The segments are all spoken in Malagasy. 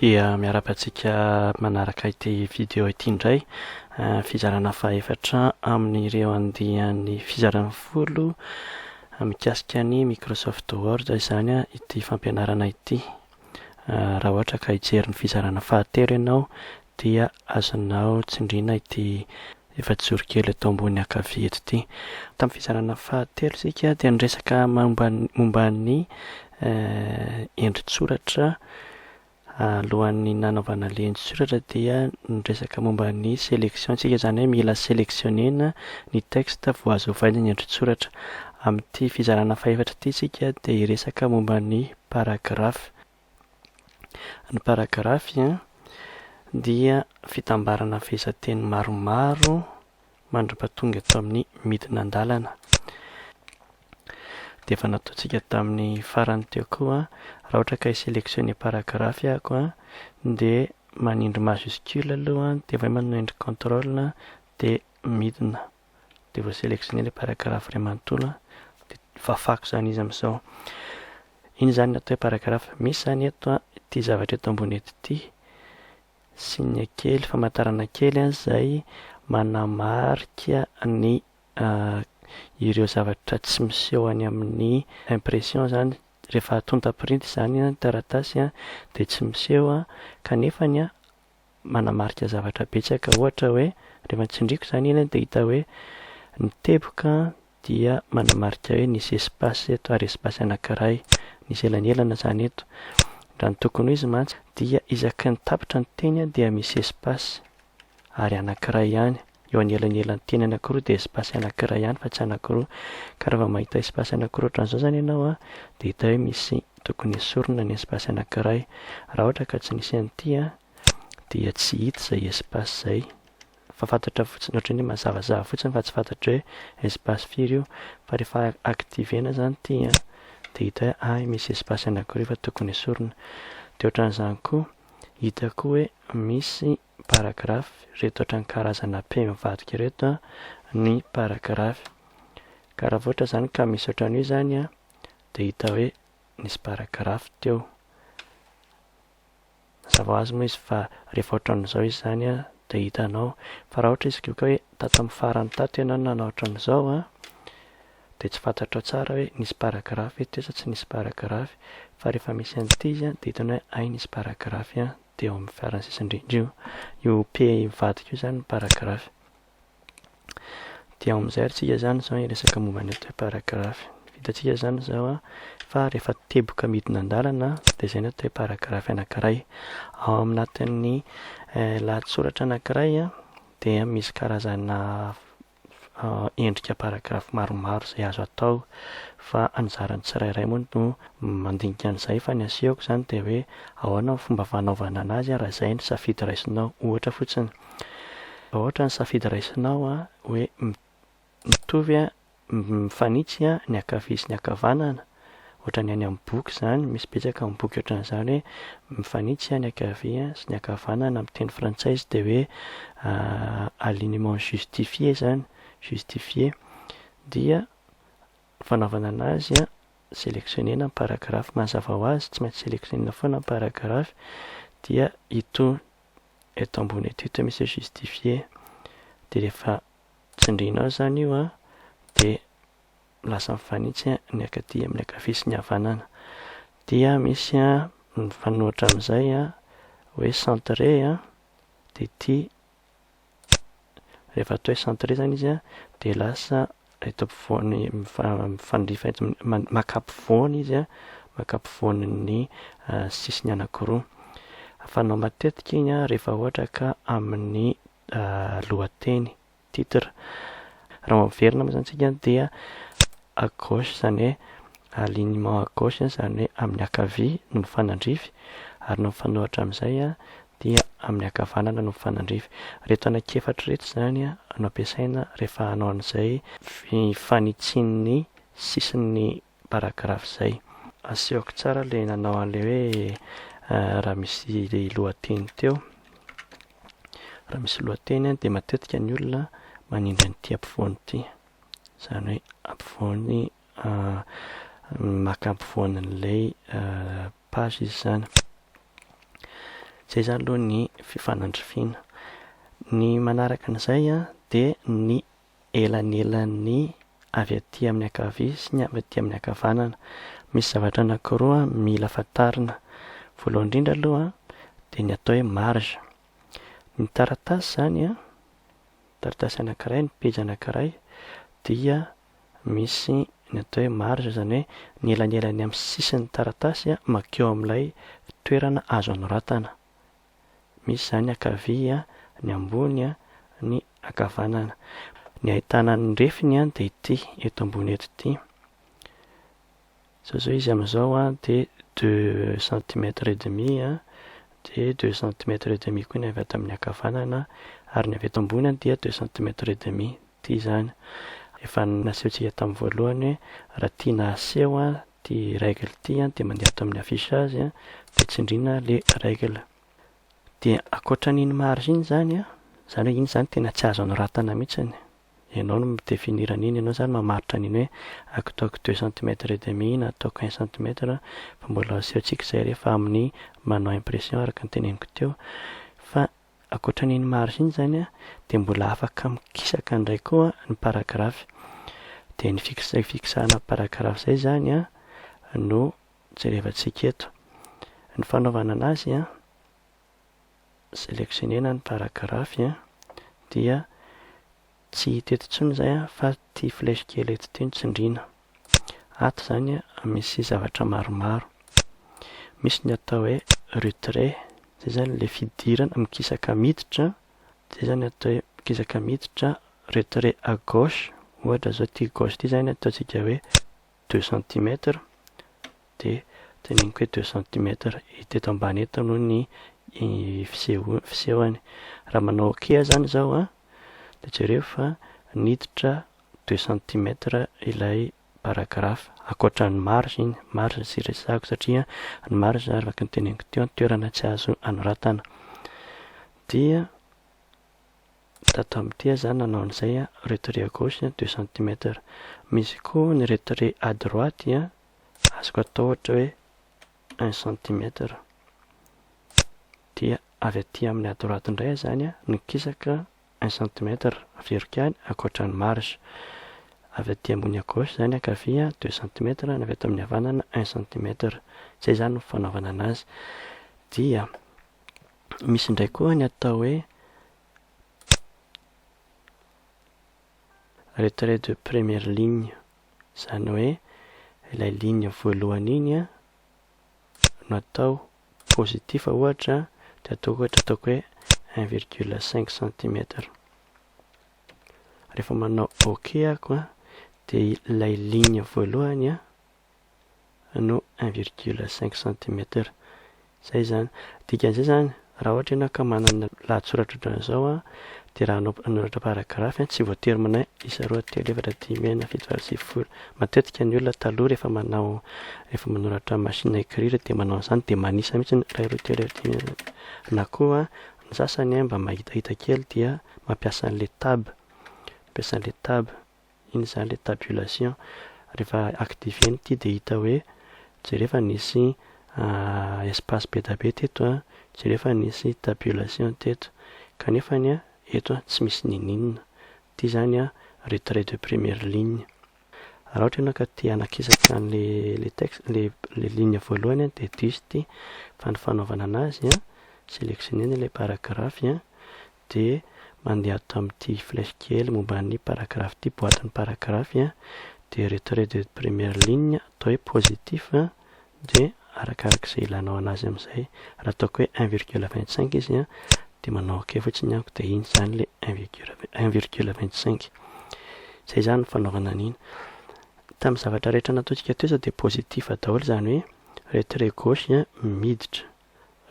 Dia miarabantsika manaraka ity video ity indray, fizarana fahaefatra amin'ireo andihan'ny fizarana folo mikasika ny Microsoft Word izany ity fampianarana ity. Raha ohatra ka hijery ny fizarana fahatelo ianao dia azonao tsindriana ity efajoro kely eto ambony ankavia eto ity. Tamin'ny fizarana fahatelo isika dia niresaka momba ny endrin-tsoratra. Alohan'ny nanaovana ilay endrin-tsoratra dia niresaka momba ny sélection tsika, izany hoe mila sélectionnena ny texte vao azo hovaina ny endrin-tsoratra. Amin'ity fizarana fahaefatra ity isika dia hiresaka momba ny paragraphe. Ny paragraphe dia fitambarana fehezanteny maromaro mandra-pahatonga eto amin'ny midina an-dalana. Dia efa nataontsika tamin'ny farany teo koa, raha ohatra ka hisélectionner paragraphe ahako dia manindry majuscule aloha dia avy eo manindry contrôle dia midina, dia vao sélectionner ilay paragraphe iray manontolo dia fafako izany izy amin'izao. Iny izany natao hoe paragraphe. Misy izany eto ity zavatra eto ambony eto ity, signe kely, famantarana kely izay manamarika ny ireo zavatra tsy miseho any amin'ny impression izany. Rehefa tonta print izany ny taratasy dia tsy miseho kanefa manamarika zavatra betsaka. Ohatra hoe rehefa tsindriako izany iny dia hita hoe ny teboka dia manamarika hoe nisy espace eto ary espace anankiray, nisy elanelana izany eto. Raha ny tokony ho izy mantsy dia isaky ny tapitra ny teny dia misy espace ary anankiray ihany. Eo anelanelan'ny teny anankiroa dia espace anankiray ihany fa tsy anankiroa. Ka rehefa mahita espace anankiroa ohatran'izao izany ianao dia hita hoe misy tokony esorina ny espace anankiray. Raha ohatra ka tsy nisy an'ity dia tsy hita izay espace izay. Fa fantatra fotsiny ohatran'ny hoe mazavazava fotsiny fa tsy fantatra hoe espace firy io. Fa rehefa activena izany ity dia hita hoe misy espace anankiroa fa tokony esorina. Dia ohatran'izany koa hita koa hoe misy paragraphe, reto ohatran'ny karazana P mivadika ireto ny paragraphe. Ka raha ohatra izany ka misy ohatran'io izany dia hita hoe nisy paragraphe teo. Mazava ho azy moa izy fa rehefa ohatran'izao izy izany dia hitanao. Fa raha ohatra izy koa hoe tato amin'ny farany tato ianao nanao ohatran'izao dia tsy fantatrao tsara hoe nisy paragraphe eto sa tsy nisy paragraphe. Fa rehefa misy an'ity izy dia hitanao hoe nisy paragraphe dia eo amin'ny farany sisiny indrindra io P mivadika io izany ny paragraphe. Dia amin'izay ary tsika izany izao hiresaka momba ny atao hoe paragraphe. Vitantsika izany izao fa rehefa teboka midina an-dalana dia izay no atao hoe paragraphe anankiray. Ao anatin'ny lahatsoratra anankiray dia misy karazana endrika paragraphe maromaro izay azo atao, fa anjaran'ny tsirairay moa no mandinika an'izay. Fa ny asehoko izany dia hoe ahoana ny fomba fanaovana anazy raha izay ny safidy raisinao. Ohatra fotsiny, raha ohatra ny safidy raisinao hoe mitovy mifanitsy ny ankavia sy ny ankavanana, ohatra ny any amin'ny boky izany, misy betsaka amin'ny boky ohatran'izany hoe mifanitsy ny ankavia sy ny ankavanana. Amin'ny teny frantsay izy dia hoe alignement justifié izany, justifié. Dia fanaovana anazy sélectionnena ny paragraphe. Mazava ho azy tsy maintsy sélectionnena foana ny paragraphe. Dia ito eto ambony eto misy justifié. Dia rehefa tsindrianao izany io dia lasa mifanitsy ny ankatỳ amin'ny ankavia sy ny havanana. Dia misy mifanohitra amin'izay hoe centré dia ity rehefa atao hoe centré izany izy dia lasa eto ampovoany mifandrifa maka ampovoany izy, maka ampovoan'ny sisiny anankiroa. Fanao matetika iny rehefa ohatra ka amin'ny lohateny, titre. Raha maverina moa izany isika dia à gauche izany hoe alignement à gauche izany hoe amin'ny ankavia no mifanandrify, ary no mifanohitra amin'izay dia amin'ny ankavanana no mifanandrify. Reto anankefatra reto izany no ampiasaina rehefa hanao an'izay fifanitsin'ny sisin'ny paragraphe izay. Asehoko tsara ilay nanao an'ilay hoe raha misy lohateny teo. Raha misy lohateny dia matetika ny olona manindry an'ity ampovoany ity, izany hoe ampovoany maka ampovoan'ilay page izy izany. Zay zany aloha ny fifanandrofiana. Ny manaraka an'izay dia ny elanelan'ny avy aty amin'ny ankavia sy ny avy aty amin'ny ankavanana. Misy zavatra anankiroa mila fantarina. Voalohany indrindra aloha dia ny atao hoe marge. Ny taratasy zany taratasy anankiray, ny pejy anankiray dia misy ny atao hoe marge, izany hoe ny elanelany amin'ny sisin'ny taratasy mankeo amin'ilay toerana azo anoratana. Misy zany ankavia, ny ambony, ny ankavanana. Ny ahitana ny refiny dia ity, eto ambony eto ity. Zao izy amin'izao dia 2 centimètres et demi, dia 2 centimètres et demi koa ny avy ato amin'ny ankavanana, ary ny avy eto ambony dia 2 centimètres et demi. Ity zany efa nasehontsika tamin'ny voalohany hoe raha tiana aseho ity règle ity dia mandeha ato amin'ny affichage dia tsindriana ilay règle. Dia ankoatran'iny marge iny zany zany hoe iny zany tena tsy azo anoratana mihitsiny. Ianao no midefinira an'iny, ianao zany mamaritra an'iny hoe ataoko 2 centimètres et demi na ataoko 1 centimètre, fa mbola asehontsika izay rehefa amin'ny manao impression araka ny teneniko teo. Fa ankoatran'iny marge iny zany dia mbola afaka mikisaka indray koa ny paragrafy. Dia ny fikisahana paragrafy izay zany no jerevantsika eto. Ny fanaovana anazy sélectionnena ny paragrafy dia tsy hita eto intsony izay fa ity flèche kely eto ity no tsindriana. Ato zany misy zavatra maromaro. Misy ny atao hoe retrait, izay zany ilay fidirana mikisaka miditra. Izay zany atao hoe mikisaka miditra. Retrait à gauche, ohatra zao ity gauche ity zany ataontsika hoe 2 centimètres, dia teneniko hoe 2 centimètres. Hita eto ambany eto noho ny fisehoany. Raha manao OK zany izao dia jereo fa niditra 2 centimètres ilay paragrafy. Ankoatran'ny marge iny, marge tsy resahako satria ny marge araka ny teneniko teo toerana tsy azo anoratana. Dia tato amin'ity zany nanao an'izay retrait à gauche 2 centimètres. Misy koa ny retrait à droite azoko atao ohatra hoe 1 centimètre. Dia avy aty amin'ny à droite indray zany nikisaka 1 centimètre averiko ihany ankoatran'ny marge. Avy aty ambony à gauche zany ankavia 2 centimètres, ny avy ato amin'ny havanana 1 centimètre. Zay zany no fanaovana anazy. Dia misy indray koa ny atao hoe retrait de première ligne, izany hoe ilay ligne voalohany iny no atao positif ohatra dia ataoko hoe 1,5 centimètre. Rehefa manao OK ako dia ilay ligne voalohany no 1,5 centimètre. Zay zany. Dikan'izay zany raha ohatra ianao ka manana lahatsoratra ohatran'izao dia raha hanoratra paragrafy tsy voatery manao 1, 2, 3, 4, 5, 6, 7, 8, 9, 10. Matetika ny olona taloha rehefa manoratra machine à écrire dia manao an'izany dia manisa mihitsy 1, 2, 3, 4, 5. Na koa ny sasany mba mahitahita kely dia mampiasa an'ilay tab. Iny zany ilay tabulation. Rehefa activeny ity dia hita hoe jerefa nisy espace be da be teto, jerefa nisy tabulation teto. Kanefa eto tsy misy ninninona. Ity zany retrait de première ligne. Raha ohatra ianao ka tia hanakisaka an'ilay texte, ilay ligne voalohany dia ity izy ity. Fa ny fanaovana anazy sélectionnena ilay paragrafy dia mandeha ato amin'ity flèche kely momba ny paragrafy ity, boatin'ny paragrafy dia retrait de première ligne atao hoe positif dia arakarak'izay ilanao anazy amin'izay. Raha ataoko hoe 1,25 izy dia manao OK fotsiny ako dia iny zany ilay 1,25. Zay zany ny fanaovana an'iny. Tamin'ny zavatra rehetra nataontsika teo dia positif daholo, izany hoe retrait gauche miditra,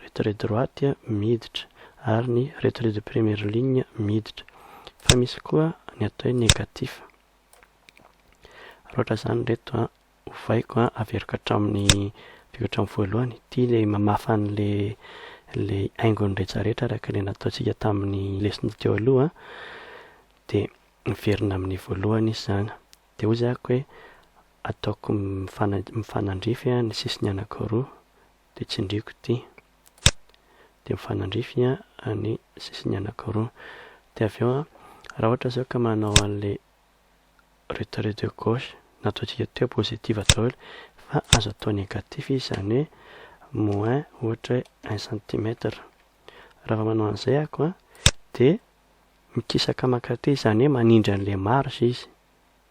retrait droite miditra, ary ny retrait de première ligne miditra. Fa misy koa ny atao hoe négatif. Raha ohatra zany reto ovaiko averiko hatramin'ny voalohany, ity ilay mamafa an'ilay haingony rehetrarehetra araka ilay nataontsika tamin'ny lesona teo aloha dia miverina amin'ny voalohany izy zany. Dia hoy zako hoe ataoko mifanandrify ny sisiny anankiroa dia tsindriako ity. dia mifanandrify ny sisiny anankiroa. Dia avy eo raha ohatra zao ka manao an'ilay retrait de gauche nataontsika teo positiva daholo fa azo atao négatif izy, izany hoe moins ohatra hoe 1 centimetre. Raha manao an'izay ako dia mikisaka mankaty, izany hoe manindry an'ilay marge izy,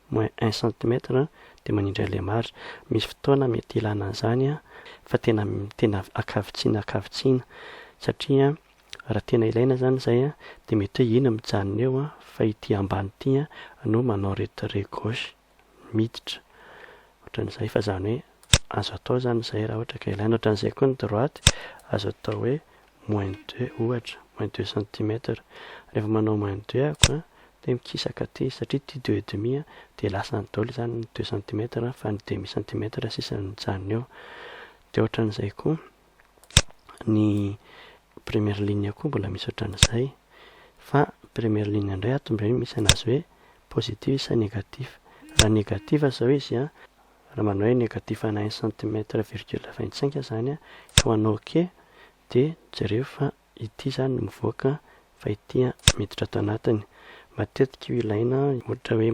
moins 1 centimetre dia manindry an'ilay marge. Misy fotoana mety ilana an'izany fa tena akavitsiana satria raha tena ilaina zany izay dia mety hoe iny mijanona eo fa ity ambany ity no manao retrait gauche miditra ohatran'izay. Fa izany hoe azo atao zany izay raha ohatra ka ilaina. Ohatran'izay koa ny droite azo atao hoe moins 2 ohatra, moins 2 centimetre. Rehefa manao moins 2 ako dia mikisaka aty satria ity 2 et demi dia lasany daholo izany ny 2 centimetre fa ny demi centimetre sisa mijanona eo. Dia ohatran'izay koa ny première ligne koa mbola misy ohatran'izay, fa première ligne indray atomboray misy anazy hoe positif sa négatif. Raha négatif zao izy raha manao hoe négatif ana 1 centimetre virgule 25 zany ka ho anao ok dia jereo fa ity zany no mivoaka fa ity miditra ato anatiny. Matetika io ilaina ohatra hoe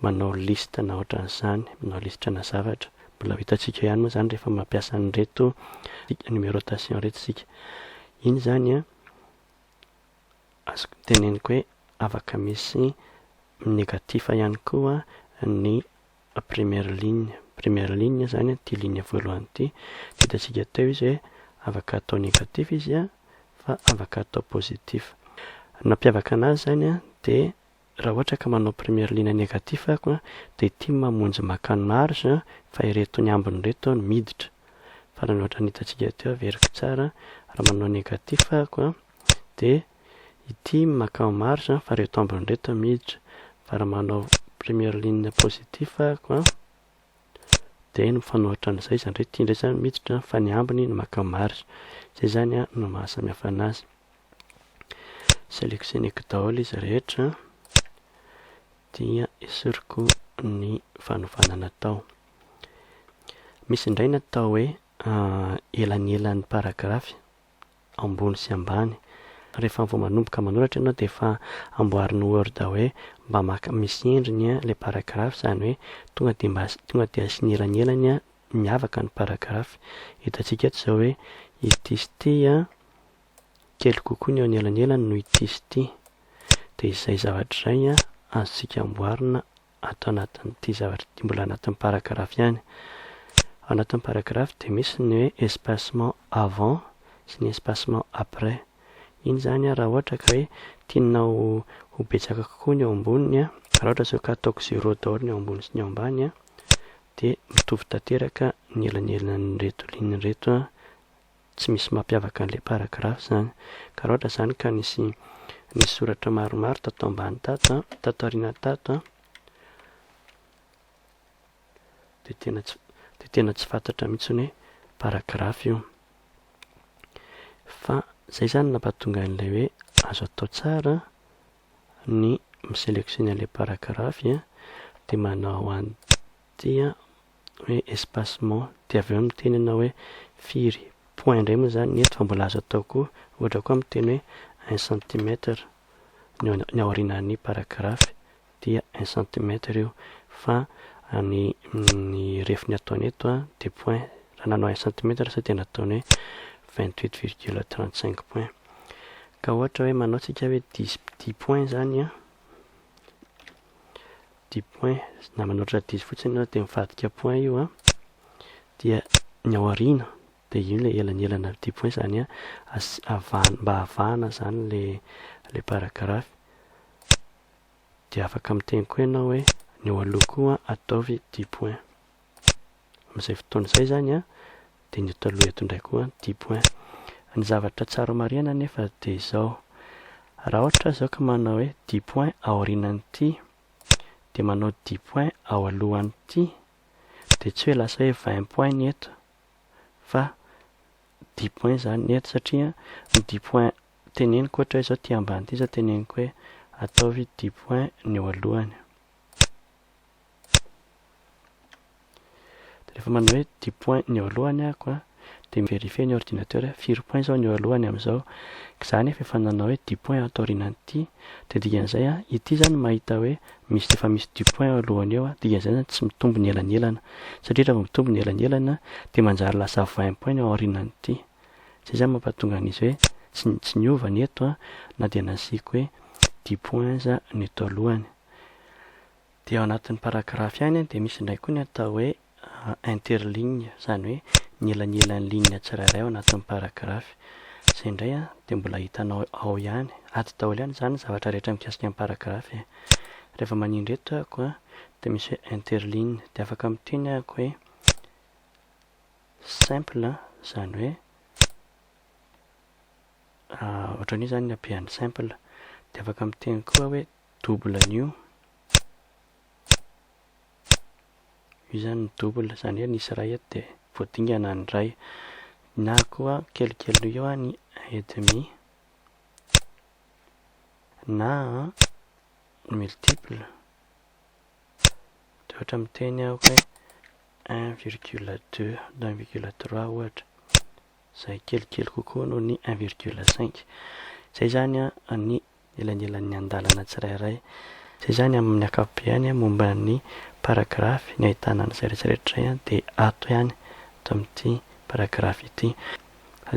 manao liste na ohatran'izany, manao lisitra na zavatra. Mbola hitantsika ihany moa zany rehefa mampiasa an'ireto numérotation reto isika. Iny zany azoko teneniko hoe afaka misy négatif ihany koa ny première ligne zany ty ligne voalohany ity. Hitantsika teo izy hoe afaka atao négatif izy fa afaka atao positif. Nampiavaka anazy zany dia raha ohatra ka manao première ligne négatif ako dia ity mamonjy maka ny marge fa ireto ny ambiny reto miditra. Fa raha ohatra hitantsika teo averiko tsara, raha manao négatif ako dia ity maka marge fa reto ambiny reto miditra. Fa raha manao première ligne positif ako dia mifanohitra an'izay izany hoe ity indray zany miditra fa ny ambiny no maka marge. Izay zany no mahasamihafa anazy. Sélectionneko daholo izy rehetra dia esoriko ny fanaovana atao. Misy indray natao hoe elanelan'ny paragraphe ambony sy ambany. Rehefa vao manomboka manoratra ianao dia efa amboarin'ny Word hoe mba misy endriny ilay paragraphe, izany hoe tonga dia asiana elanelany miavaka ny paragraphe. Hitantsika eto izao hoe ity sy ity kely kokoa ny eo anelanelany noho ity sy ity. Dia izay zavatra izay azontsika amboarina atao anatin'ity zavatra ity, mbola anatin'ny paragraphe ihany. Ao anatin'ny paragraphe dia misy ny hoe espacement avant sy ny espacement après. Iny zany raha ohatra ka hoe tianao ho betsaka kokoa ny eo amboniny, raha ohatra zao ka ataoko 0 daholo ny eo ambony sy ny eo ambany dia mitovy tanteraka ny elanelan'ny reto ligne reto tsy misy mampiavaka an'ilay paragraphe zany. Ka raha ohatra zany ka nisy soratra maromaro tato ambany tato aoriana tato dia tena tsy fantatra mihitsy hoe paragraphe io. Fa izay zany nampahatonga an'ilay hoe azo atao tsara ny misélectionner an'ilay paragraphe dia manao an'ity hoe espacement dia avy eo miteny ianao hoe firy. Point indray moa zany eto fa mbola azo atao koa, ohatra koa miteny hoe 1 centimetre ny aorianan'ny paragraphe dia 1 centimetre io, fa ny refiny ataony eto dia point. Raha nanao 1 centimetre sao dia nataony hoe 28,35 point. Ka ohatra hoe manao tsika hoe 10 point zany 10 point na manoatra 10 fotsiny dia mivadika point io dia ny aoriana dia io ilay elanelana 10 point zany mba havahana zany ilay paragraphe. Dia afaka miteny koa ianao hoe ny eo aloha koa ataovy 10 point. Amin'izay fotoana izay zany dia ny eto aloha eto indray koa 10 point. Ny zavatra tsara marihana nefa dia izao, raha ohatra izao ka manao hoe 10 point aorianan'ity dia manao 10 point ao alohan'ity dia tsy hoe lasa hoe 20 point ny eto fa 10 point zany ny eto, satria ny 10 point teneniko ohatra hoe izao ty ambany ity izao teneniko hoe ataovy 10 point ny eo alohany. Rehefa manao hoe 10 point ny eo alohany ako dia mivérifie ny ordinateur firy point zao ny eo alohany amin'izao. Izany efa nanao hoe 10 point atorianan'ity, dia dikan'izay ity zany mahita hoe misy efa misy 10 point alohany eo dikan'izay zany tsy mitombo ny elanelana, satria raha mitombo ny elanelana dia manjary lasa 20 point ao aorianan'ity. Zay zany mampatonga an'izy hoe tsy niova ny eto na dia nasiko hoe 10 points ny eto alohany. Dia ao anatin'ny paragrafy ihany dia misy indray koa ny atao hoe interligne, izany hoe ny elanelan'ny ligne tsirairay ao anatin'ny paragrafy. Izay indray dia mbola hitanao ao ihany, ato daholo ihany izany zavatra rehetra mikasika ny paragrafy. Rehefa manindry eto ako dia misy hoe interligne, dia afaka miteny ako hoe simple, izany hoe ohatran'io zany ny habean'ny simple. Dia afaka miteny koa hoe double an'io, io zany ny double, izany hoe nisy iray eto dia voadingana ny iray, na koa kelikely eo ny et demi na multiple. Dia ohatra miteny ako hoe 1,2 na 1,3 ohatra, izay kelikely kokoa noho ny 1,5. Izay zany ny elanelan'ny andalana tsirairay. Izay zany amin'ny ankapobeny momba ny paragrafy, ny ahitana an'izay rehetrarehetra dia ato ihany ato amin'ity paragrafy ity.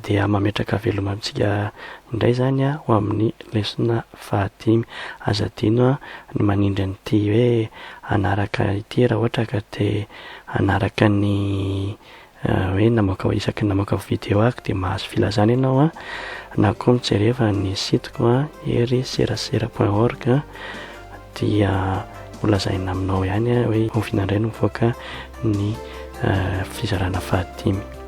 Dia mametraka veloma amintsika indray zany ho amin'ny lesona 15. Aza adino ny manindry an'ity hoe hanaraka ity raha ohatra ka te hanaraka ny hoe namoaka isaky namoaka video ako dia mahazo filazana ianao na koa mijereva ny sitiko ery serasera.org dia holazaina aminao ihany hoe ovinandray no mivoaka ny fizarana 15.